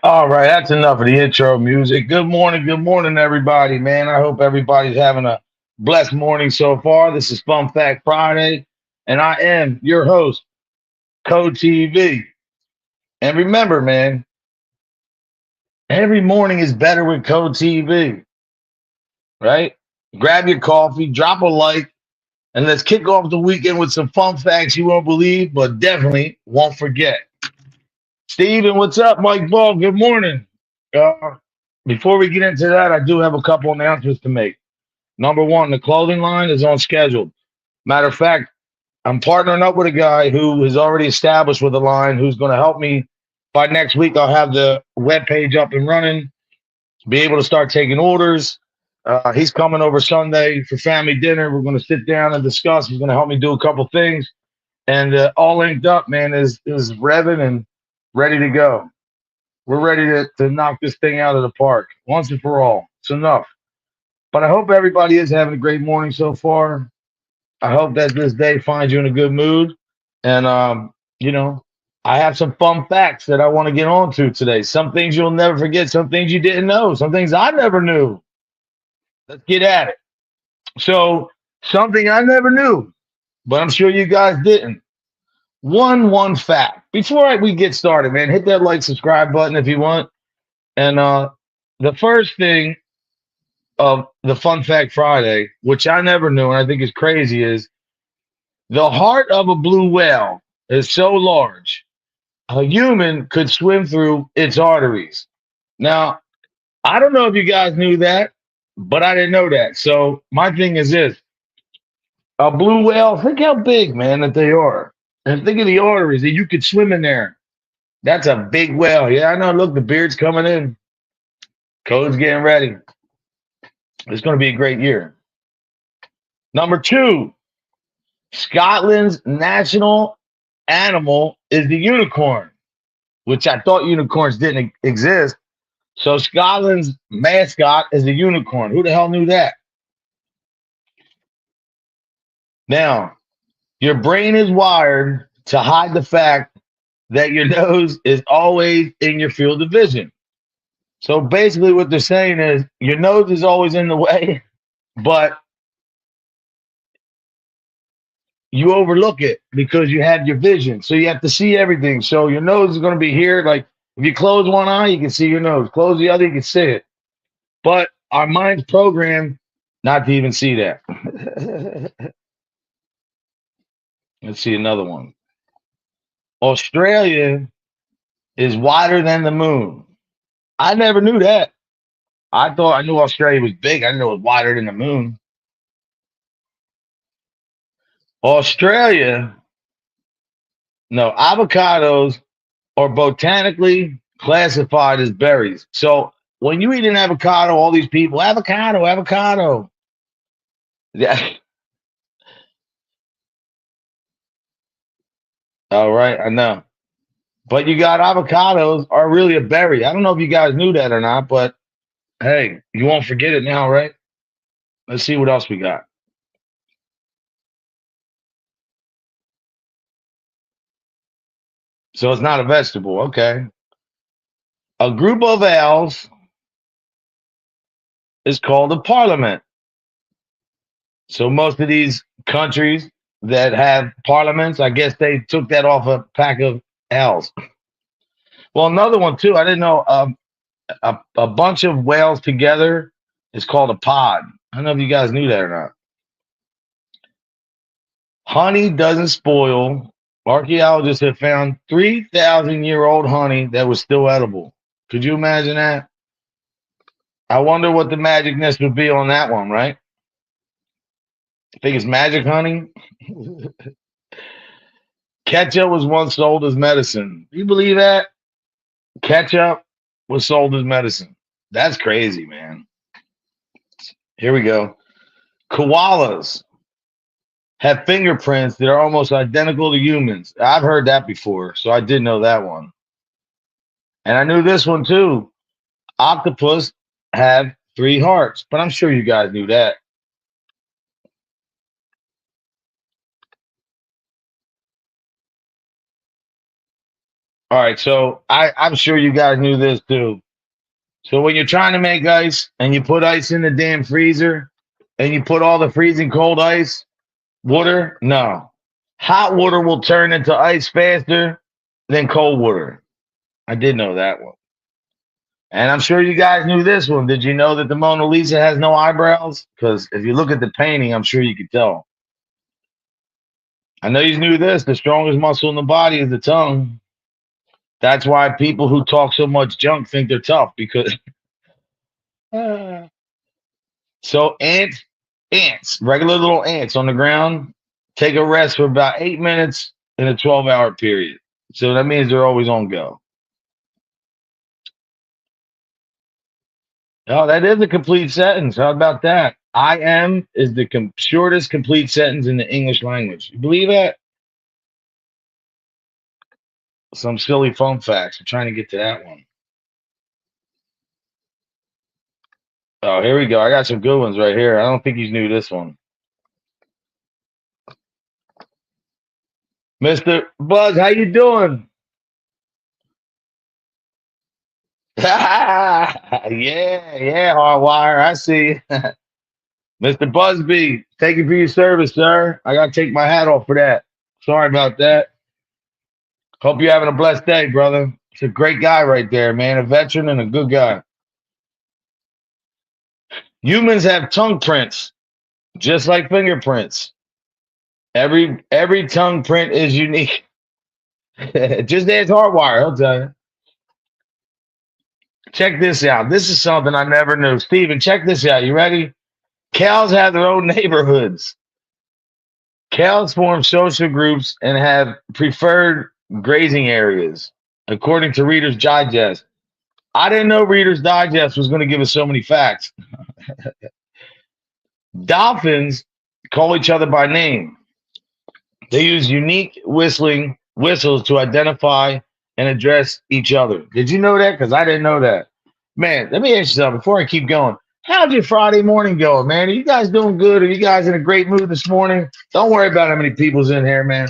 All right, that's enough of the intro music. Good morning, everybody, man. I hope everybody's having a blessed morning so far. This is Fun Fact Friday, and I am your host, Code TV. And remember, man, every morning is better with Code TV, right? Grab your coffee, drop a like, and let's kick off the weekend with some fun facts you won't believe, but definitely won't forget. Steven, what's up? Mike Ball, good morning. Uh, Before we get into that, I do have a couple announcements to make. Number one, the clothing line is on schedule. Matter of fact, I'm partnering up with a guy who is already established with the line who's going to help me. By next week, I'll have the web page up and running, be able to start taking orders. He's coming over Sunday for family dinner. We're going to sit down and discuss. He's going to help me do a couple things. And all linked up, man, is revving and ready to go. We're ready to knock this thing out of the park once and for all. It's enough. But I hope everybody is having a great morning so far. I hope that this day finds you in a good mood. And, I have some fun facts that I want to get on to today. Some things you'll never forget, some things you didn't know, some things I never knew. Let's get at it. So, something I never knew, but I'm sure you guys didn't. One fact. We get started, man, hit that like, subscribe button if you want. And the first thing of the Fun Fact Friday, which I never knew and I think is crazy, is the heart of a blue whale is so large, a human could swim through its arteries. Now, I don't know if you guys knew that, but I didn't know that. So my thing is this: a blue whale, think how big, man, that they are. And think of the arteries that you could swim in there. That's a big whale. Yeah, I know. Look, the beard's coming in. Code's getting ready. It's going to be a great year. Number two, Scotland's national animal is the unicorn, which I thought unicorns didn't exist. So Scotland's mascot is the unicorn. Who the hell knew that? Now, your brain is wired to hide the fact that your nose is always in your field of vision. So basically, what they're saying is your nose is always in the way, but you overlook it because you have your vision. So you have to see everything. So your nose is going to be here. Like if you close one eye, you can see your nose. Close the other, you can see it. But our mind's programmed not to even see that. Let's see another one. Australia is wider than the moon. I never knew that. I thought I knew Australia was big. I didn't know it was wider than the moon. Australia, no, avocados are botanically classified as berries. So when you eat an avocado, all these people, avocado, avocado. Yeah. All right, I know. But you got avocados are really a berry. I don't know if you guys knew that or not, but hey, you won't forget it now, right? Let's see what else we got. So it's not a vegetable. Okay. A group of owls is called a parliament. So most of these countries that have parliaments, I guess they took that off a pack of owls. Well, another one too. I didn't know. A bunch of whales together is called a pod. I don't know if you guys knew that or not. Honey doesn't spoil. Archaeologists have found 3,000-year-old honey that was still edible. Could you imagine that? I wonder what the magicness would be on that one, right? I think it's magic honey. Ketchup was once sold as medicine. Do you believe that? Ketchup was sold as medicine. That's crazy, man. Here we go. Koalas have fingerprints that are almost identical to humans. I've heard that before, so I did know that one. And I knew this one too. Octopus have three hearts, but I'm sure you guys knew that. All right, so I'm sure you guys knew this too. So when you're trying to make ice and you put ice in the damn freezer and you put all the freezing cold ice, water, no. Hot water will turn into ice faster than cold water. I did know that one. And I'm sure you guys knew this one. Did you know that the Mona Lisa has no eyebrows? Because if you look at the painting, I'm sure you could tell. I know you knew this. The strongest muscle in the body is the tongue. That's why people who talk so much junk think they're tough because so ants, regular little ants on the ground, take a rest for about 8 minutes in a 12-hour period. So that means they're always on go. Oh, that is a complete sentence. How about that? I am is the shortest complete sentence in the English language. You believe that? Some silly fun facts. I'm trying to get to that one. Oh, here we go. I got some good ones right here. I don't think you knew this one. Mr. Buzz, how you doing? Yeah, yeah, Hardwire. I see. Mr. Busby, thank you for your service, sir. I gotta take my hat off for that. Sorry about that. Hope you're having a blessed day, brother. It's a great guy right there, man. A veteran and a good guy. Humans have tongue prints, just like fingerprints. Every tongue print is unique. Just ask Hardwire, he'll tell you. Check this out. This is something I never knew. Steven, check this out. You ready? Cows have their own neighborhoods. Cows form social groups and have preferred grazing areas, according to Reader's Digest. I didn't know Reader's Digest was going to give us so many facts. Dolphins call each other by name. They use unique whistles to identify and address each other. Did you know that? Because I didn't know that. Man, let me ask you something before I keep going. How's your Friday morning going, man? Are you guys doing good? Are you guys in a great mood this morning? Don't worry about how many people's in here, man.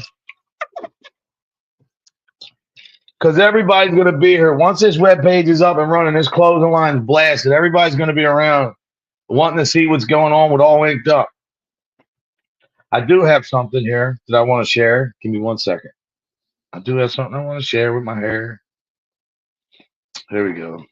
Because everybody's going to be here. Once this web page is up and running, this clothing line is blasted. Everybody's going to be around wanting to see what's going on with All Inked Up. I do have something here that I want to share. Give me 1 second. I do have something I want to share with my hair. There we go.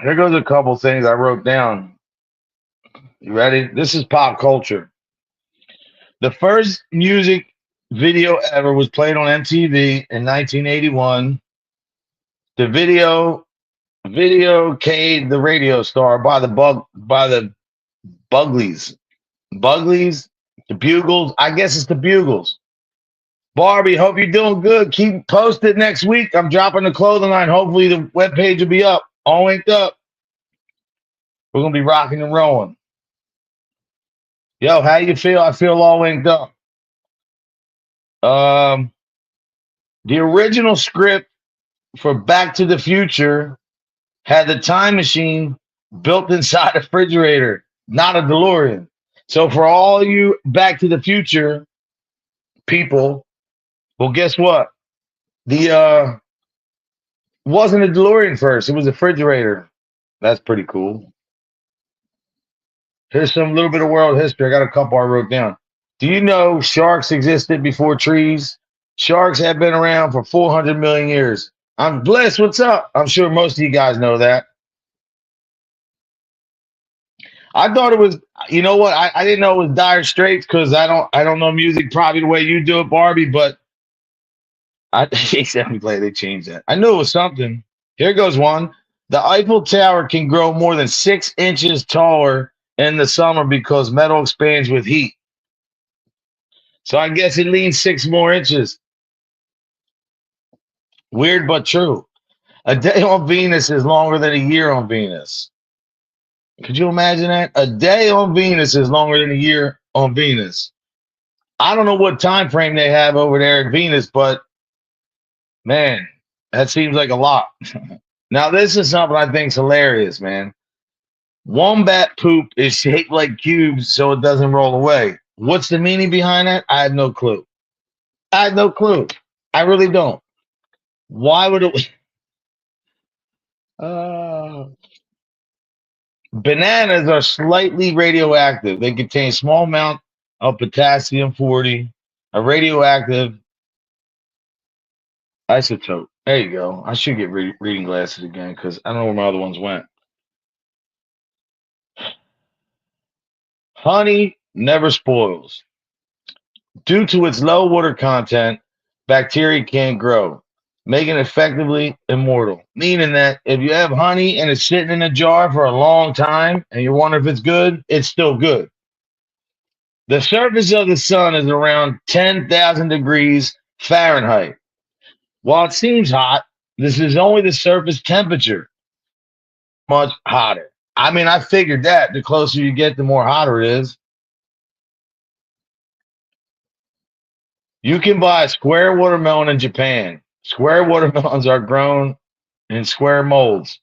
Here goes a couple things I wrote down. You ready? This is pop culture. The first music video ever was played on MTV in 1981. The video Cade the Radio Star by the Buglies. Buglies, the Bugles. I guess it's the Bugles. Barbie, hope you're doing good. Keep posted next week. I'm dropping the clothing line. Hopefully the webpage will be up. All Inked Up. We're gonna be rocking and rolling. Yo, how you feel? I feel all inked up. Um, the original script for Back to the Future had the time machine built inside a refrigerator, not a DeLorean. So for all you Back to the Future people, well, guess what? The wasn't a DeLorean first; it was a refrigerator. That's pretty cool. Here's some little bit of world history. I got a couple I wrote down. Do you know sharks existed before trees? Sharks have been around for 400 million years. I'm blessed. What's up? I'm sure most of you guys know that. I thought it was, you know what? I didn't know it was Dire Straits because I don't know music probably the way you do it, Barbie. But I'm glad they changed that. I knew it was something. Here goes one. The Eiffel Tower can grow more than 6 inches taller in the summer because metal expands with heat. So I guess it leans 6 more inches. Weird but true. A day on Venus is longer than a year on Venus. Could you imagine that? A day on Venus is longer than a year on Venus. I don't know what time frame they have over there at Venus, but man, that seems like a lot. Now, this is something I think is hilarious, man. Wombat poop is shaped like cubes so it doesn't roll away. What's the meaning behind that? I have no clue. I have no clue. I really don't. Why would it? Bananas are slightly radioactive. They contain small amount of potassium 40, a radioactive isotope. There you go. I should get reading glasses again because I don't know where my other ones went. Honey never spoils. Due to its low water content, bacteria can't grow, making it effectively immortal. Meaning that if you have honey and it's sitting in a jar for a long time and you wonder if it's good, it's still good. The surface of the sun is around 10,000 degrees Fahrenheit. While it seems hot, this is only the surface temperature. Much hotter. I mean, I figured that the closer you get, the more hotter it is. You can buy a square watermelon in Japan. Square watermelons are grown in square molds.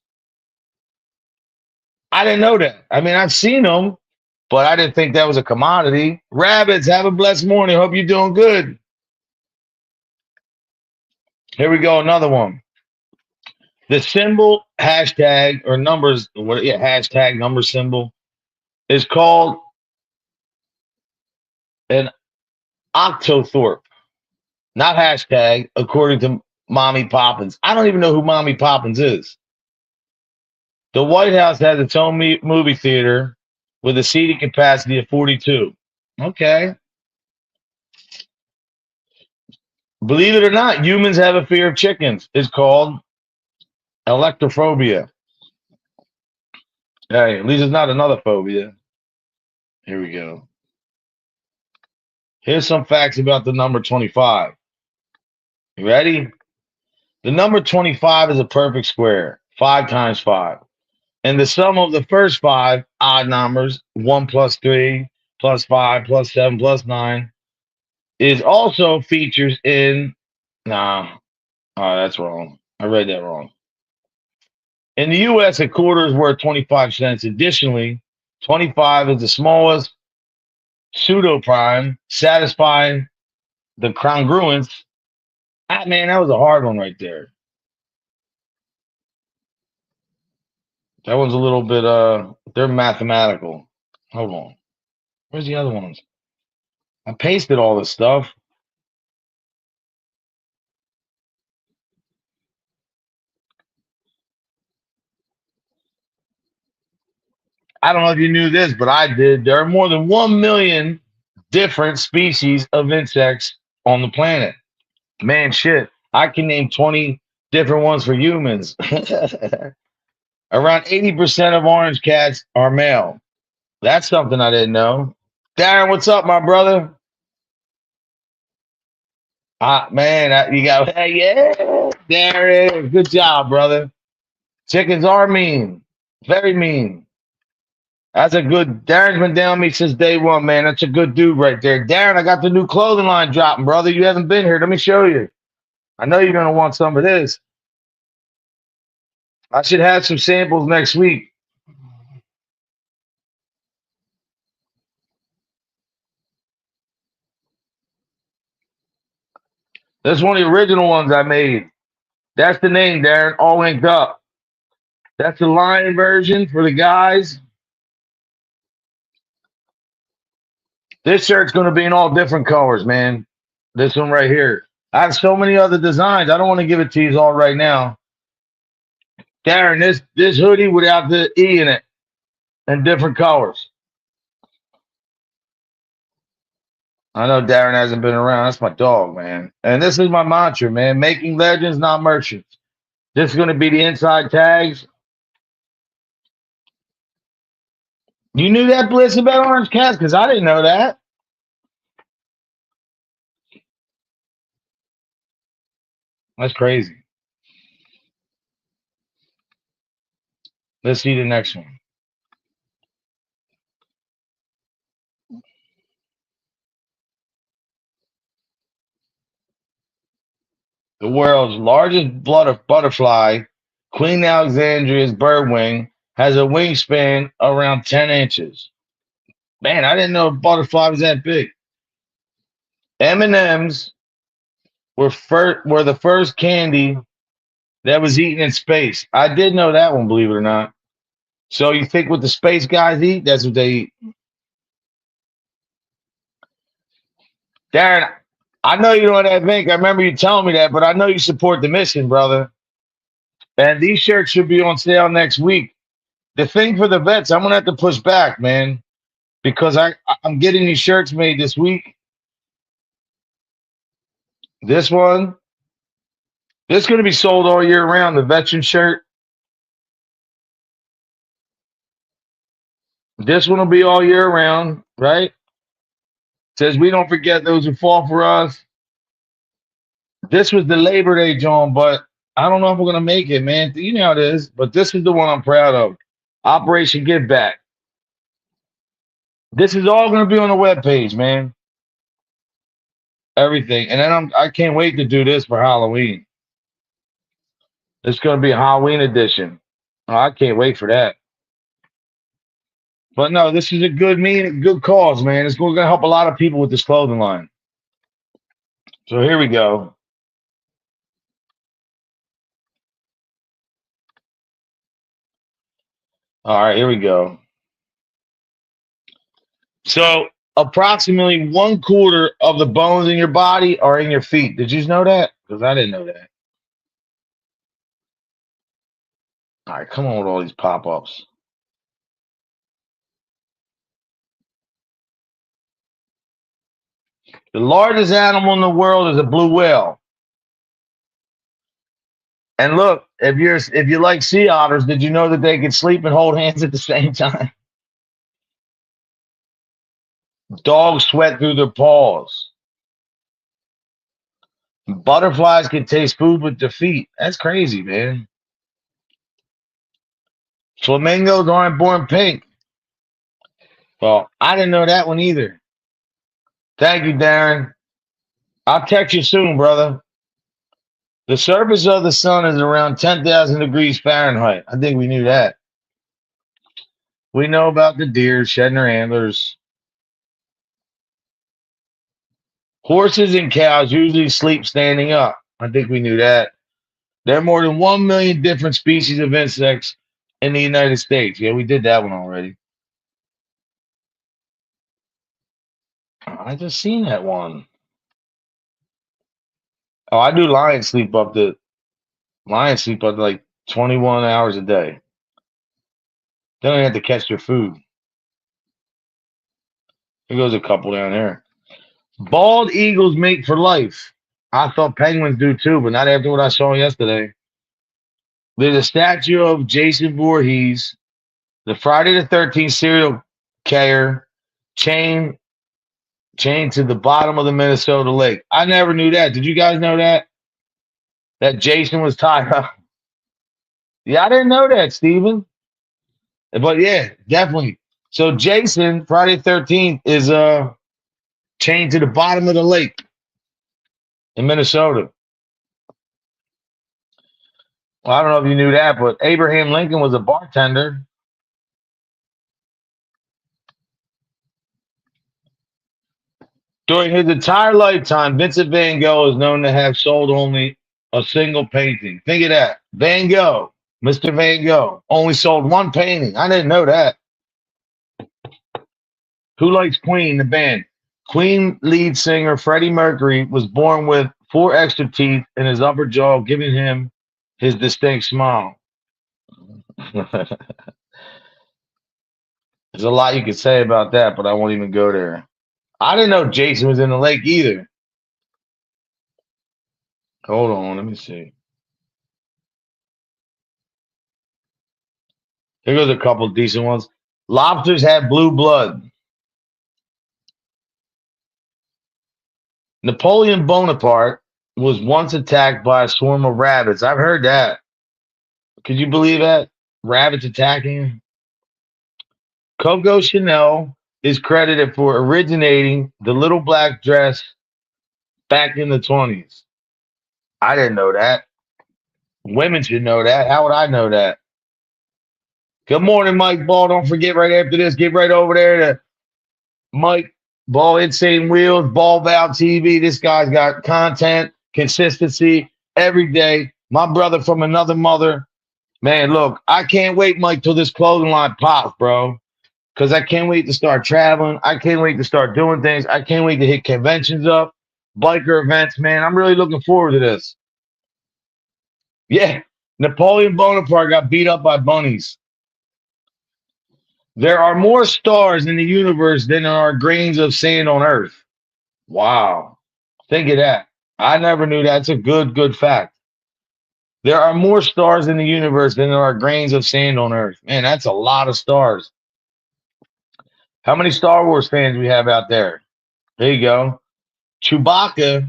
I didn't know that. I mean, I've seen them, but I didn't think that was a commodity. Rabbits, have a blessed morning. Hope you're doing good. Here we go, another one. The symbol hashtag or numbers, hashtag number symbol is called an octothorpe, not hashtag, according to Mommy Poppins. I don't even know who Mommy Poppins is. The White House has its own movie theater with a seating capacity of 42. Okay. Believe it or not, humans have a fear of chickens. It's called electrophobia. Hey, at least it's not another phobia. Here we go. Here's some facts about the number 25. You ready? The number 25 is a perfect square, 5 times 5. And the sum of the first 5 odd numbers, 1 plus 3 plus 5 plus 7 plus 9, is also features in. Nah, that's wrong. I read that wrong. In the U.S., a quarter is worth 25 cents. Additionally, 25 is the smallest pseudo-prime, satisfying the congruence. Man, that was a hard one right there. That one's a little bit, they're mathematical. Hold on. Where's the other ones? I pasted all this stuff. I don't know if you knew this, but I did. There are more than 1 million different species of insects on the planet. Man, shit. I can name 20 different ones for humans. Around 80% of orange cats are male. That's something I didn't know. Darren, what's up, my brother? Man, you got, hey, yeah, Darren. Good job, brother. Chickens are mean. Very mean. That's a good. Darren's been down with me since day one, man. That's a good dude right there. Darren, I got the new clothing line dropping, brother. You haven't been here. Let me show you. I know you're gonna want some of this. I should have some samples next week. That's one of the original ones I made. That's the name, Darren. All inked up. That's the lion version for the guys. This shirt's going to be in all different colors, man. This one right here. I have so many other designs. I don't want to give it to you all right now. Darren, this hoodie without the E in it in different colors. I know Darren hasn't been around. That's my dog, man. And this is my mantra, man. Making legends, not merchants. This is going to be the inside tags. You knew that, Bliss, about orange cats? Because I didn't know that. That's crazy. Let's see the next one. The world's largest butterfly, Queen Alexandria's birdwing, has a wingspan around 10 inches. Man, I didn't know a butterfly was that big. M&Ms were the first candy that was eaten in space. I did know that one, believe it or not. So you think what the space guys eat, that's what they eat. Darren, I know you don't have ink. I remember you telling me that, but I know you support the mission, brother. And these shirts should be on sale next week. The thing for the vets, I'm gonna have to push back, man, because I'm getting these shirts made this week. This one, this is gonna be sold all year round. The veteran shirt. This one will be all year round, right? Says we don't forget those who fall for us. This was the Labor Day John, but I don't know if we're gonna make it, man. You know how it is. But this is the one I'm proud of. Operation Give Back. This is all gonna be on the webpage, man. Everything. And then I can't wait to do this for Halloween. It's gonna be a Halloween edition. Oh, I can't wait for that. But no, this is a good cause, man. It's going to help a lot of people with this clothing line. So here we go. All right, here we go. So approximately 1/4 of the bones in your body are in your feet. Did you know that? Because I didn't know that. All right, come on with all these pop-ups. The largest animal in the world is a blue whale. And look, if you like sea otters, did you know that they can sleep and hold hands at the same time? Dogs sweat through their paws. Butterflies can taste food with their feet. That's crazy, man. Flamingos aren't born pink. Well, I didn't know that one either. Thank you, Darren. I'll text you soon, brother. The surface of the sun is around 10,000 degrees Fahrenheit. I think we knew that. We know about the deer shedding their antlers. Horses and cows usually sleep standing up. I think we knew that. There are more than 1 million different species of insects in the United States. Yeah, we did that one already. I just seen that one. Oh, I do lions sleep up to like 21 hours a day. They don't have to catch their food. There goes a couple down there. Bald eagles mate for life. I thought penguins do too, but not after what I saw yesterday. There's a statue of Jason Voorhees, the Friday the 13th serial killer, chained to the bottom of the Minnesota lake. I never knew that. Did you guys know that? That Jason was tied up. Yeah, I didn't know that, Steven. But yeah, definitely. So Jason, Friday the 13th, is chained to the bottom of the lake in Minnesota. Well, I don't know if you knew that, but Abraham Lincoln was a bartender. During his entire lifetime, Vincent van Gogh is known to have sold only a single painting. Think of that. Van Gogh, Mr. Van Gogh, only sold one painting. I didn't know that. Who likes Queen, the band? Queen lead singer Freddie Mercury was born with 4 extra teeth in his upper jaw, giving him his distinct smile. There's a lot you could say about that, but I won't even go there. I didn't know Jason was in the lake either. Hold on, let me see. Here goes a couple of decent ones. Lobsters have blue blood. Napoleon Bonaparte was once attacked by a swarm of rabbits. I've heard that. Could you believe that? rabbits attacking him. Coco Chanel is credited for originating the little black dress back in the 20s. I didn't know that. Women should know that. How would I know that? Good morning, Mike Ball. Don't forget right after this, get right over there to Mike Ball Insane Wheels, Ball Valve TV. This guy's got content, consistency every day. My brother from another mother. Man, look, I can't wait, Mike, till this clothing line pops, bro. Because I can't wait to start traveling. I can't wait to start doing things. I can't wait to hit conventions up, biker events, man. I'm really looking forward to this. Yeah, Napoleon Bonaparte got beat up by bunnies. There are more stars in the universe than there are grains of sand on Earth. Wow. Think of that. I never knew that. That's a good fact. There are more stars in the universe than there are grains of sand on Earth. Man, that's a lot of stars. How many Star Wars fans we have out there? There you go. Chewbacca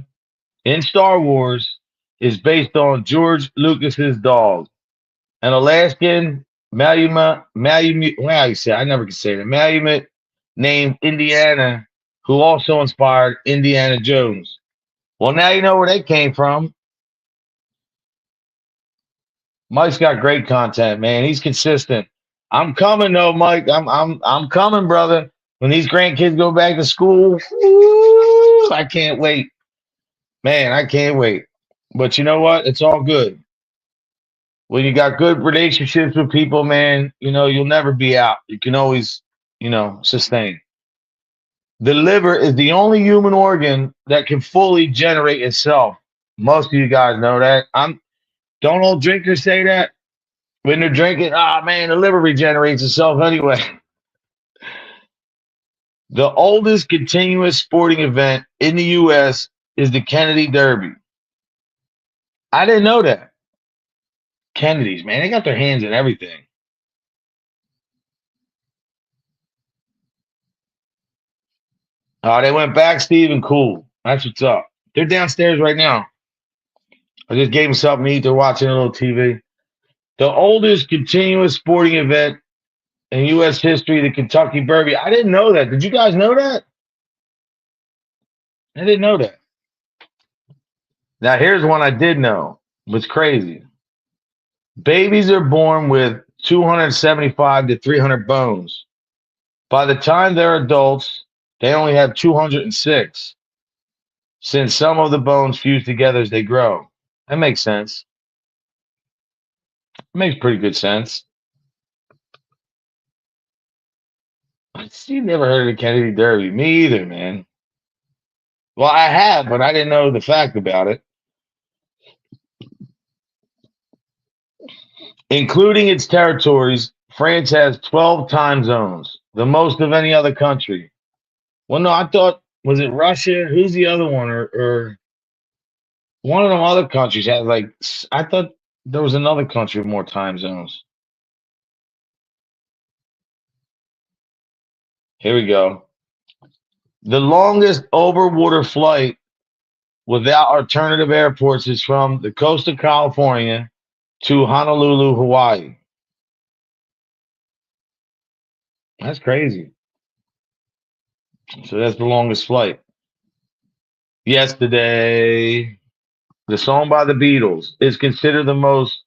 in Star Wars is based on George Lucas's dog, an Alaskan Malamute. Well, you say I never could say that. Malamute named Indiana, who also inspired Indiana Jones. Well, now you know where they came from. Mike's got great content, man. He's consistent. I'm coming though, Mike. I'm coming, brother. When these grandkids go back to school, woo, I can't wait. Man, I can't wait. But you know what? It's all good. When you got good relationships with people, man, you know, you'll never be out. You can always, sustain. The liver is the only human organ that can fully generate itself. Most of you guys know that. Don't all drinkers say that? When they're drinking, man, the liver regenerates itself anyway. The oldest continuous sporting event in the US is the Kennedy Derby. I didn't know that. Kennedys, man, they got their hands in everything. Oh, they went back, Steven. Cool. That's what's up. They're downstairs right now. I just gave them something to eat. They're watching a little TV. The oldest continuous sporting event in U.S. history, the Kentucky Derby. I didn't know that. Did you guys know that? I didn't know that. Now, here's one I did know. It's crazy. Babies are born with 275 to 300 bones. By the time they're adults, they only have 206, since some of the bones fuse together as they grow. That makes sense. It makes pretty good sense. You never heard of the Kennedy Derby. Me either, man. Well, I have, but I didn't know the fact about it. Including its territories, France has 12 time zones, the most of any other country. Well, no, I thought, was it Russia? Who's the other one? Or one of them other countries has I thought there was another country with more time zones. Here we go. The longest overwater flight without alternative airports is from the coast of California to Honolulu, Hawaii. That's crazy. So that's the longest flight. Yesterday, the song by the Beatles is considered the most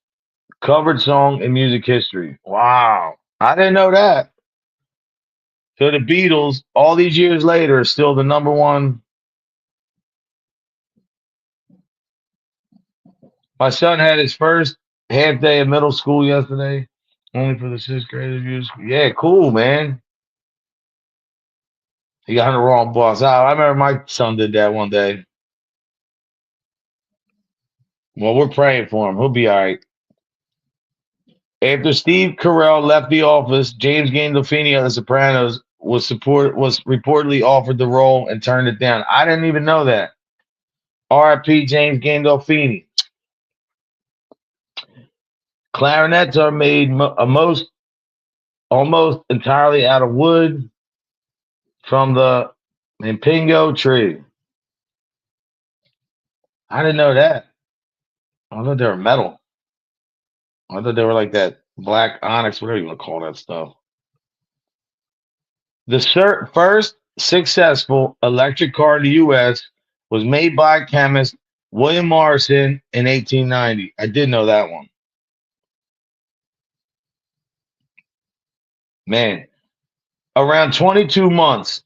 covered song in music history. Wow. I didn't know that. So the Beatles, all these years later, are still the number one. My son had his first half day of middle school yesterday, only for the sixth graders. Yeah, cool, man. He got on the wrong bus. I remember my son did that one day. Well, we're praying for him. He'll be all right. After Steve Carell left the office, James Gandolfini of The Sopranos was reportedly offered the role and turned it down. I didn't even know that. R.I.P. James Gandolfini. Clarinets are made almost entirely out of wood from the Impingo tree. I didn't know that. I thought they were metal. I thought they were like that Black onyx, whatever you want to call that stuff. The first successful electric car in the U.S. was made by chemist William Morrison in 1890. I did know that one. Man, around 22 months.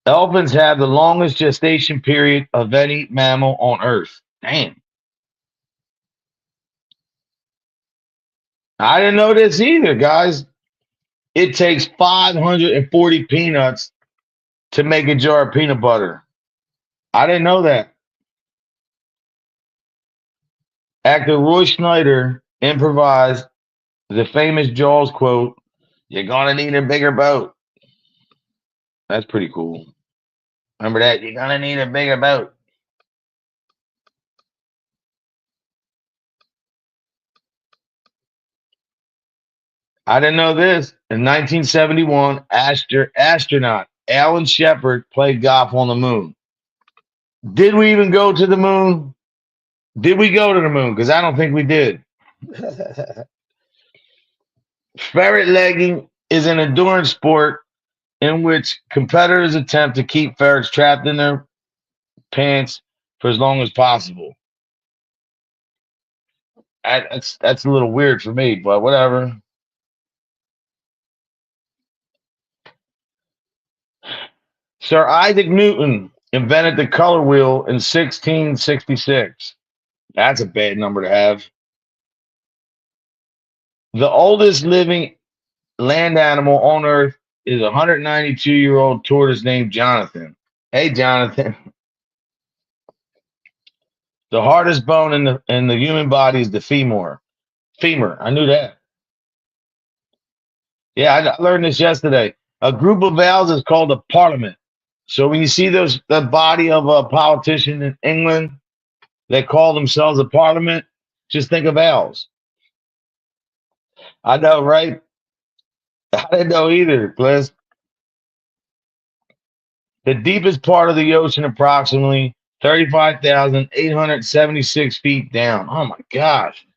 Elephants have the longest gestation period of any mammal on Earth. Damn. I didn't know this either, guys. It takes 540 peanuts to make a jar of peanut butter. I didn't know that. Actor Roy Schneider improvised the famous Jaws quote, "You're gonna need a bigger boat." That's pretty cool. Remember that? You're gonna need a bigger boat. I didn't know this. In 1971, astronaut Alan Shepard played golf on the moon. Did we even go to the moon? Did we go to the moon? Because I don't think we did. Ferret legging is an endurance sport in which competitors attempt to keep ferrets trapped in their pants for as long as possible. That's a little weird for me, but whatever. Sir Isaac Newton invented the color wheel in 1666. That's a bad number to have. The oldest living land animal on Earth is a 192-year-old tortoise named Jonathan. Hey, Jonathan. The hardest bone in the human body is the femur. Femur. I knew that. Yeah, I learned this yesterday. A group of vowels is called a parliament. So when you see the body of a politician in England, they call themselves a parliament. Just think of vowels. I know, right? I didn't know either, Bliss. The deepest part of the ocean, approximately 35,876 feet down. Oh my gosh.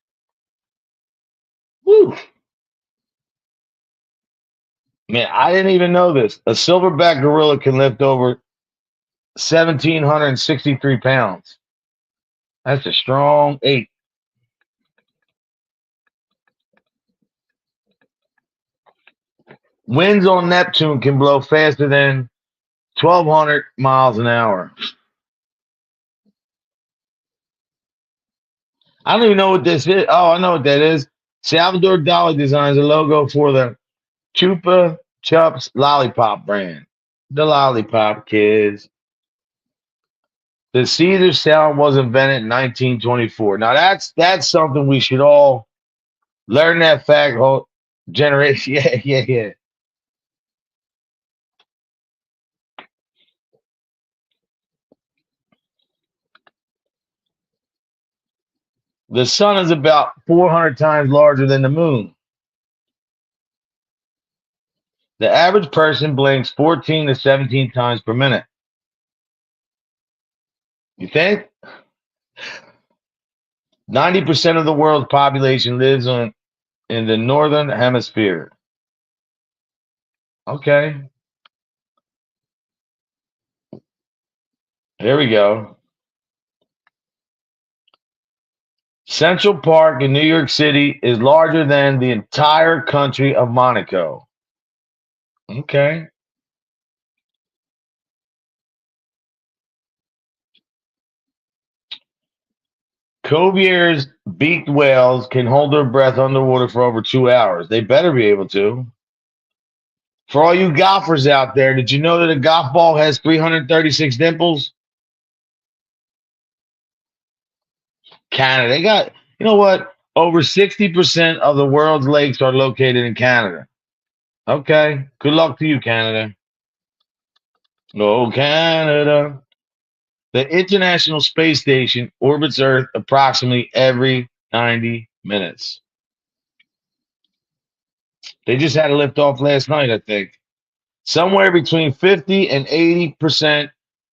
Woo. Man, I didn't even know this. A silverback gorilla can lift over 1,763 pounds. That's a strong 8. Winds on Neptune can blow faster than 1,200 miles an hour. I don't even know what this is. Oh, I know what that is. Salvador Dali designs a logo for the Chupa Chups Lollipop brand. The Lollipop Kids. The Caesar salad was invented in 1924. Now that's something we should all learn that fact. Whole generation, yeah. The sun is about 400 times larger than the moon. The average person blinks 14 to 17 times per minute. You think? 90% of the world's population lives in the northern hemisphere. Okay. Here we go. Central Park in New York City is larger than the entire country of Monaco. Okay. Cuvier's beaked whales can hold their breath underwater for over 2 hours. They better be able to. For all you golfers out there, did you know that a golf ball has 336 dimples? Canada. They got, you know what? Over 60% of the world's lakes are located in Canada. Okay. Good luck to you, Canada. Oh, Canada. The International Space Station orbits Earth approximately every 90 minutes. They just had a lift off last night, I think. Somewhere between 50 and 80%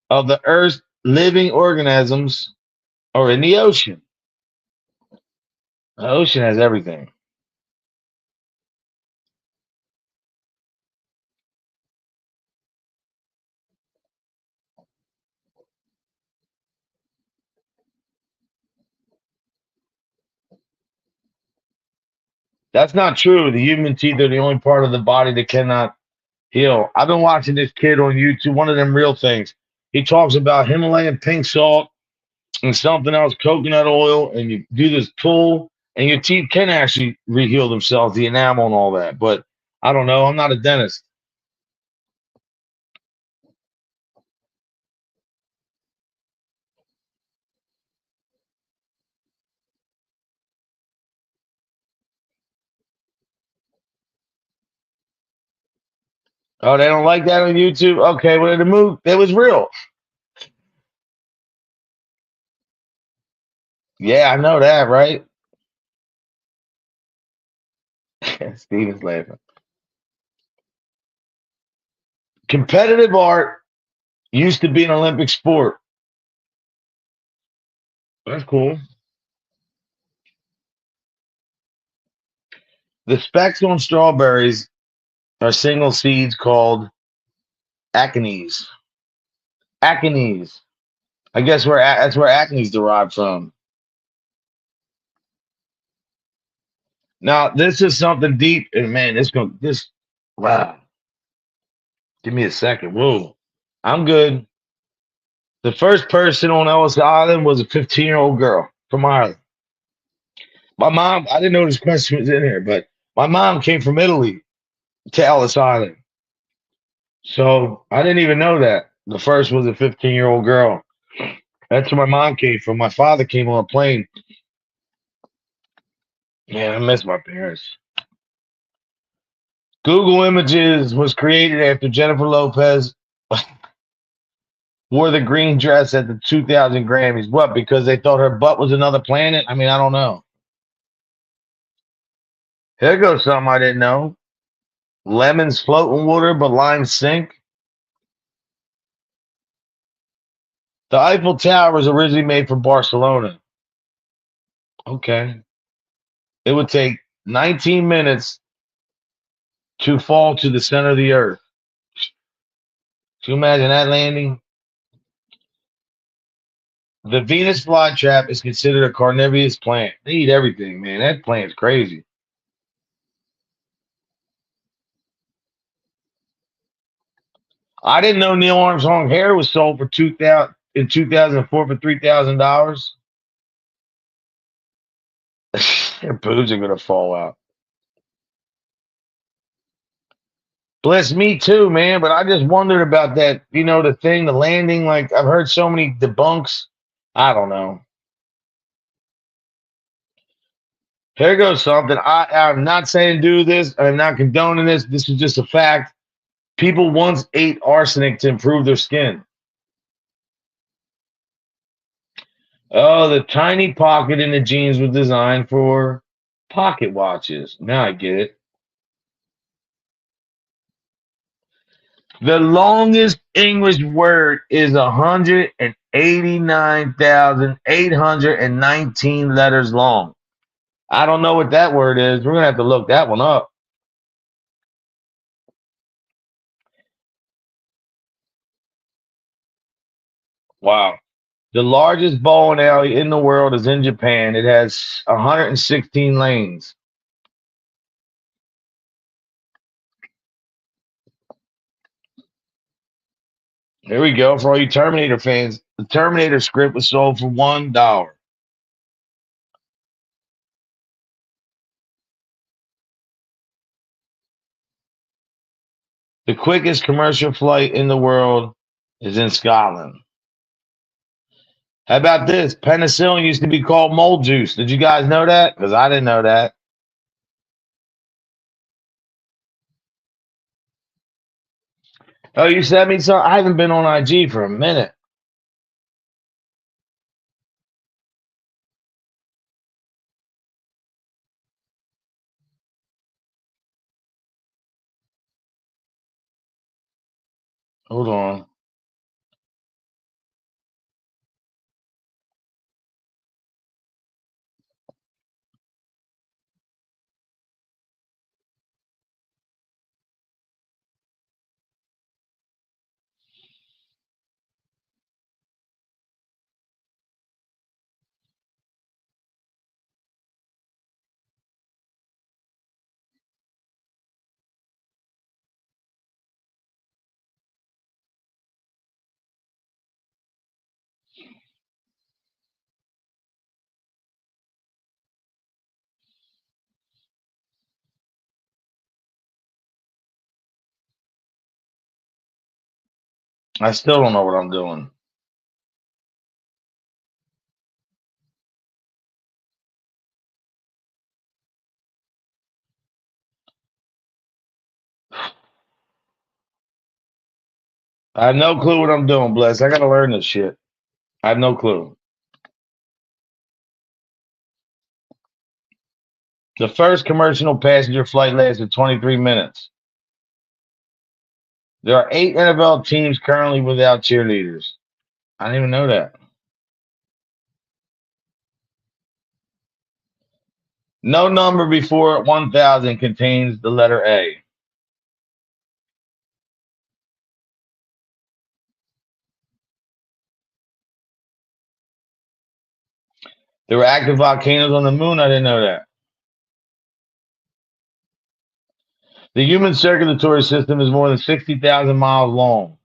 of the Earth's living organisms are in the ocean. The ocean has everything. That's not true. The human teeth are the only part of the body that cannot heal. I've been watching this kid on YouTube, one of them real things. He talks about Himalayan pink salt and something else, coconut oil, and you do this pull, and your teeth can actually reheal themselves, the enamel and all that. But I don't know. I'm not a dentist. Oh, they don't like that on YouTube? Okay, well, the move, it was real. Yeah, I know that, right? Steven's laughing. Competitive art used to be an Olympic sport. That's cool. The specks on strawberries are single seeds called achenes. Achenes. I guess that's where acne's derived from. Now, this is something deep, and man, this wow. Give me a second. Whoa. I'm good. The first person on Ellis Island was a 15-year-old girl from Ireland. My mom, I didn't know this question was in here, but my mom came from Italy to Ellis Island. So I didn't even know that. The first was a 15-year-old girl. That's where my mom came from. My father came on a plane. Man, I miss my parents. Google Images was created after Jennifer Lopez wore the green dress at the 2000 Grammys. What? Because they thought her butt was another planet? I mean, I don't know. Here goes something I didn't know. Lemons float in water, but limes sink. The Eiffel Tower was originally made for Barcelona. Okay. It would take 19 minutes to fall to the center of the earth. Can you imagine that landing? The Venus flytrap is considered a carnivorous plant. They eat everything, man. That plant's crazy. I didn't know Neil Armstrong hair was sold for 2000 in 2004 for $3,000. Their boobs are gonna fall out. Bless me too, man. But I just wondered about that. You know, the thing, the landing. Like I've heard so many debunks. I don't know. Here goes something. I'm not saying do this. I'm not condoning this. This is just a fact. People once ate arsenic to improve their skin. Oh, the tiny pocket in the jeans was designed for pocket watches. Now I get it. The longest English word is 189,819 letters long. I don't know what that word is. We're going to have to look that one up. Wow. The largest bowling alley in the world is in Japan. It has 116 lanes. Here we go. For all you Terminator fans, the Terminator script was sold for $1. The quickest commercial flight in the world is in Scotland. How about this? Penicillin used to be called mold juice. Did you guys know that? Because I didn't know that. Oh, you sent me some? I haven't been on IG for a minute. Hold on. I still don't know what I'm doing. I have no clue what I'm doing, Bless. I gotta learn this shit. I have no clue. The first commercial passenger flight lasted 23 minutes. There are 8 NFL teams currently without cheerleaders. I didn't even know that. No number before 1,000 contains the letter A. There were active volcanoes on the moon. I didn't know that. The human circulatory system is more than 60,000 miles long.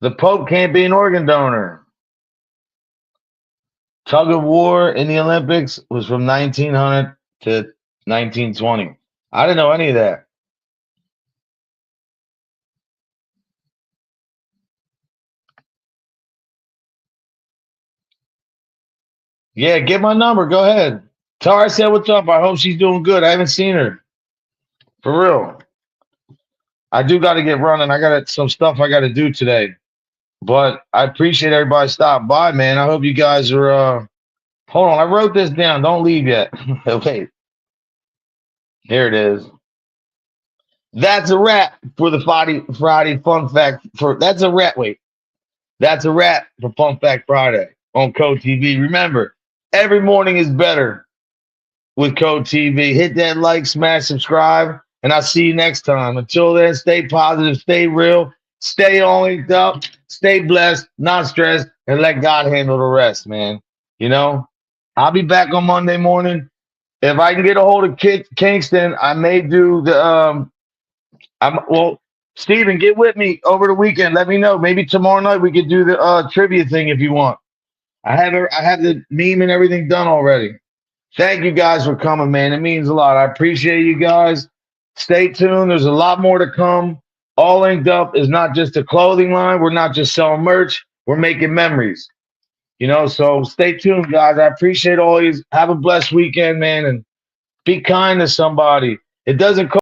The Pope can't be an organ donor. Tug of war in the Olympics was from 1900 to 1920. I didn't know any of that. Yeah, get my number. Go ahead. Tell her I said what's up. I hope she's doing good. I haven't seen her. For real. I do got to get running. I got some stuff I got to do today. But I appreciate everybody stopping by, man. I hope you guys are. Hold on, I wrote this down. Don't leave yet. Wait, here it is. That's a wrap for the Friday Fun Fact. That's a wrap. Wait, that's a wrap for Fun Fact Friday on Code TV. Remember, every morning is better with Code TV. Hit that like, smash, subscribe, and I'll see you next time. Until then, stay positive, stay real, stay on up, stay blessed, not stressed, and let God handle the rest, man. You know, I'll be back on Monday morning. If I can get a hold of Kingston, I may do the Steven, get with me over the weekend. Let me know. Maybe tomorrow night we could do the trivia thing if you want. I have the meme and everything done already. Thank you guys for coming, man. It means a lot. I appreciate you guys. Stay tuned. There's a lot more to come. All Inked Up is not just a clothing line. We're not just selling merch. We're making memories. So stay tuned, guys. I appreciate all you. Have a blessed weekend, man, and be kind to somebody. It doesn't cost